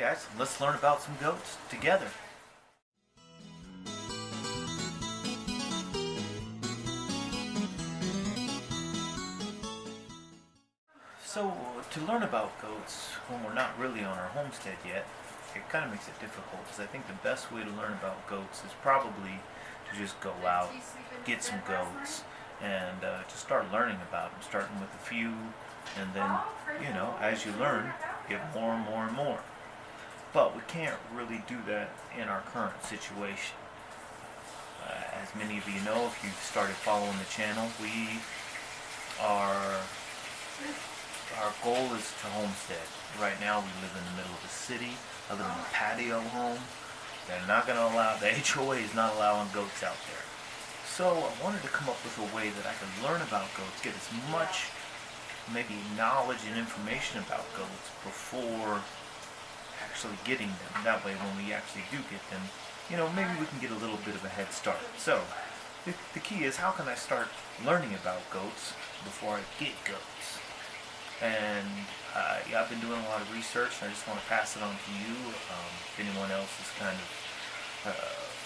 guys, let's learn about some goats together. So to learn about goats when we're not really on our homestead yet, it kind of makes it difficult because I think the best way to learn about goats is probably to just go out, get some goats, and just start learning about them, starting with a few, and then, as you learn, get more and more and more. But we can't really do that in our current situation. As many of you know, if you've started following the channel, are our goal is to homestead. Right now we live in the middle of the city. I live in a patio home. They're not going to allow, the HOA is not allowing goats out there. So I wanted to come up with a way that I could learn about goats, get as much maybe knowledge and information about goats before actually getting them. That way when we actually do get them, maybe we can get a little bit of a head start. So the key is, how can I start learning about goats before I get goats? And I've been doing a lot of research, and I just want to pass it on to you. If anyone else is kind of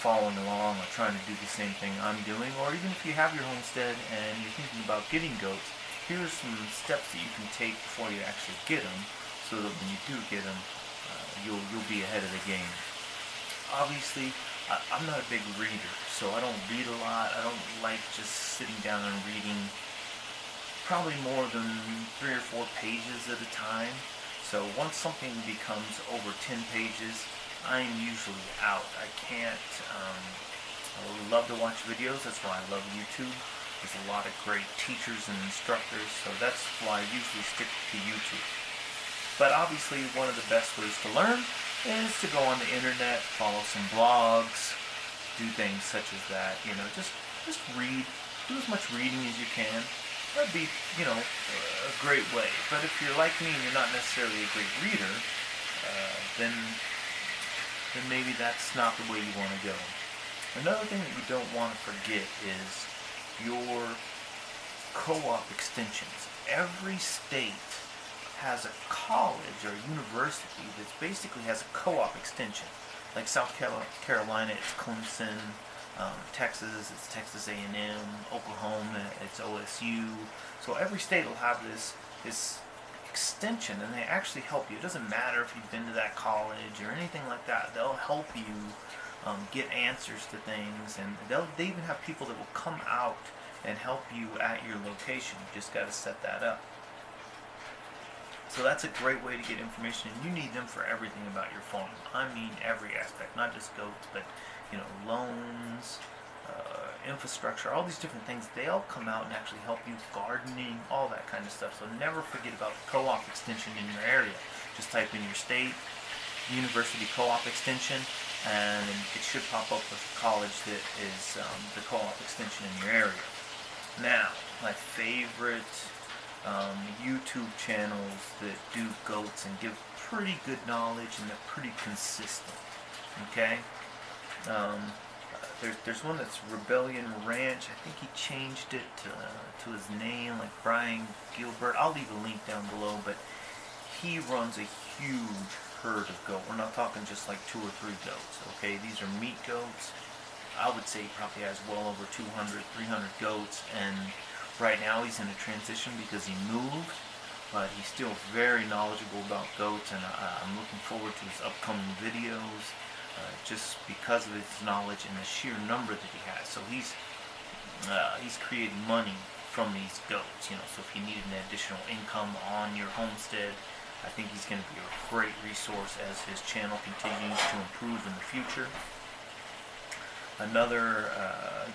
following along or trying to do the same thing I'm doing, or even if you have your homestead and you're thinking about getting goats, here's some steps that you can take before you actually get them, so that when you do get them, you'll be ahead of the game. Obviously, I'm not a big reader, so I don't read a lot. I don't like just sitting down and reading probably more than 3 or 4 pages at a time. So once something becomes over 10 pages, I'm usually out. I can't, I love to watch videos. That's why I love YouTube. There's a lot of great teachers and instructors, so that's why I usually stick to YouTube. But obviously one of the best ways to learn is to go on the internet, follow some blogs, do things such as that. Just read. Do as much reading as you can. That'd be, a great way. But if you're like me and you're not necessarily a great reader, then maybe that's not the way you want to go. Another thing that you don't want to forget is your co-op extensions. Every state has a college or university that basically has a co-op extension. Like South Carolina, it's Clemson. Texas, it's Texas A&M. Oklahoma, it's OSU. So every state will have this extension, and they actually help you. It doesn't matter if you've been to that college or anything like that. They'll help you get answers to things, and they even have people that will come out and help you at your location. You just got to set that up. So that's a great way to get information, and you need them for everything about your farm. I mean every aspect, not just goats, but loans, infrastructure, all these different things. They'll come out and actually help you, gardening, all that kind of stuff. So never forget about the co-op extension in your area. Just type in your state, university co-op extension, and it should pop up with the college that is the co-op extension in your area. Now, my favorite YouTube channels that do goats and give pretty good knowledge, and they're pretty consistent. Okay? There's one that's Rebellion Ranch. I think he changed it to his name, like Brian Gilbert. I'll leave a link down below, but he runs a huge herd of goat. We're not talking just like 2 or 3 goats, okay? These are meat goats. I would say he probably has well over 200, 300 goats, and right now he's in a transition because he moved, but he's still very knowledgeable about goats, and I'm looking forward to his upcoming videos. Just because of his knowledge and the sheer number that he has. So he's creating money from these goats, so if you need an additional income on your homestead, I think he's going to be a great resource as his channel continues to improve in the future. Another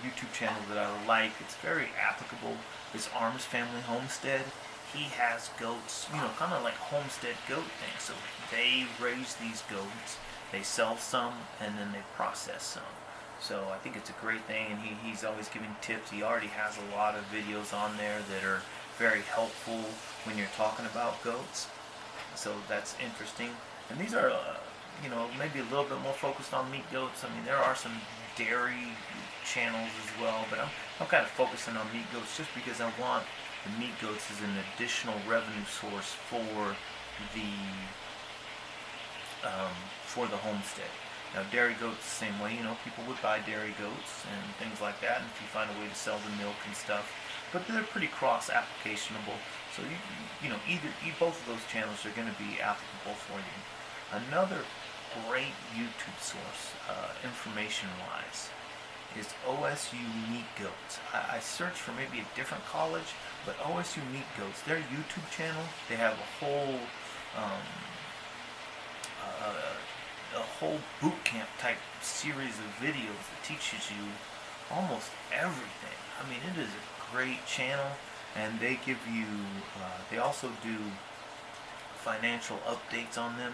YouTube channel that I like, it's very applicable, is Arms Family Homestead. He has goats, kind of like homestead goat things. So they raise these goats, they sell some, and then they process some. So I think it's a great thing, and he's always giving tips. He already has a lot of videos on there that are very helpful when you're talking about goats. So that's interesting. And these are, maybe a little bit more focused on meat goats. I mean, there are some dairy channels as well, but I'm kind of focusing on meat goats just because I want the meat goats as an additional revenue source for the for the homestead. Now dairy goats the same way, people would buy dairy goats and things like that, and if you find a way to sell the milk and stuff, but they're pretty cross-applicationable. So either both of those channels are going to be applicable for you. Another great YouTube source, information-wise, is OSU Meat Goats. I searched for maybe a different college, but OSU Meat Goats, their YouTube channel, they have a whole boot camp type series of videos that teaches you almost everything. I mean, it is a great channel, and they give you, they also do financial updates on them.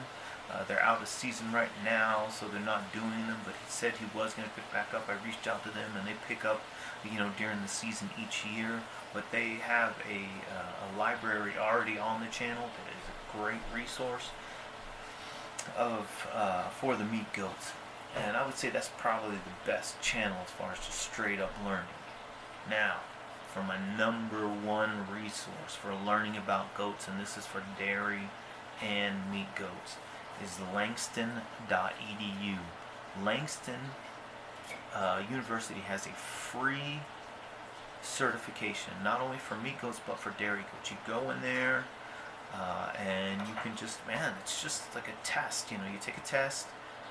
They're out of season right now, so they're not doing them, but he said he was going to pick back up. I reached out to them, and they pick up, during the season each year. But they have a library already on the channel that is a great resource for the meat goats. And I would say that's probably the best channel as far as just straight up learning. Now, for my number one resource for learning about goats, and this is for dairy and meat goats, is langston.edu. Langston University has a free certification, not only for meat goats but for dairy goats. You go in there and you can just, it's just like a test. You take a test,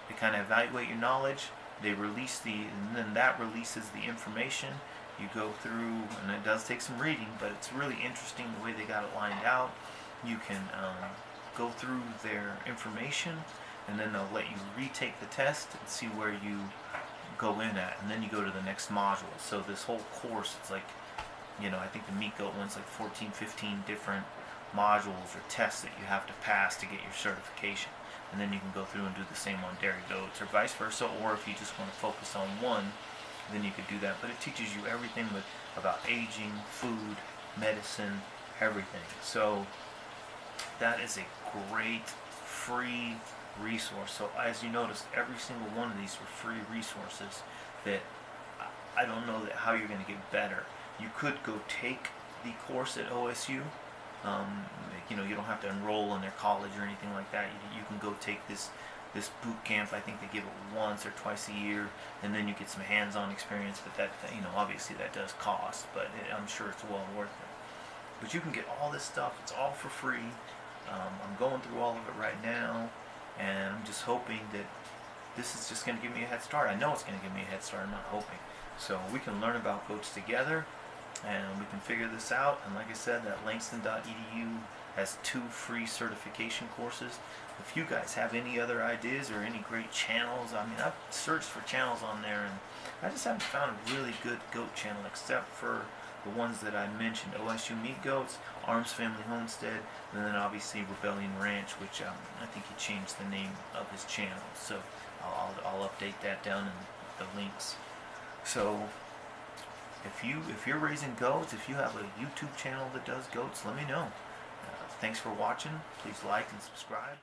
they kind of evaluate your knowledge, they release and then that releases the information. You go through, and it does take some reading, but it's really interesting the way they got it lined out. You can go through their information, and then they'll let you retake the test and see where you go in at, and then you go to the next module. So this whole course, it's like, I think the meat goat one's like 14, 15 different modules or tests that you have to pass to get your certification, and then you can go through and do the same on dairy goats, or vice versa. Or if you just want to focus on one, then you could do that. But it teaches you everything about aging, food, medicine, everything. So that is a great free resource. So as you notice, every single one of these are free resources that I don't know how you're going to get better. You could go take the course at OSU. You don't have to enroll in their college or anything like that. You can go take this boot camp. I think they give it once or twice a year, and then you get some hands-on experience. But that, obviously that does cost, but I'm sure it's well worth it. But you can get all this stuff. It's all for free. I'm going through all of it right now, and I'm just hoping that this is just going to give me a head start. I know it's going to give me a head start. I'm not hoping. So we can learn about goats together, and we can figure this out. And like I said, that langston.edu has 2 free certification courses. If you guys have any other ideas or any great channels, I've searched for channels on there, and I just haven't found a really good goat channel except for the ones that I mentioned: OSU Meat Goats, Arms Family Homestead, and then obviously Rebellion Ranch, which I think he changed the name of his channel. So I'll update that down in the links. So if you're raising goats, if you have a YouTube channel that does goats, let me know. Thanks for watching. Please like and subscribe.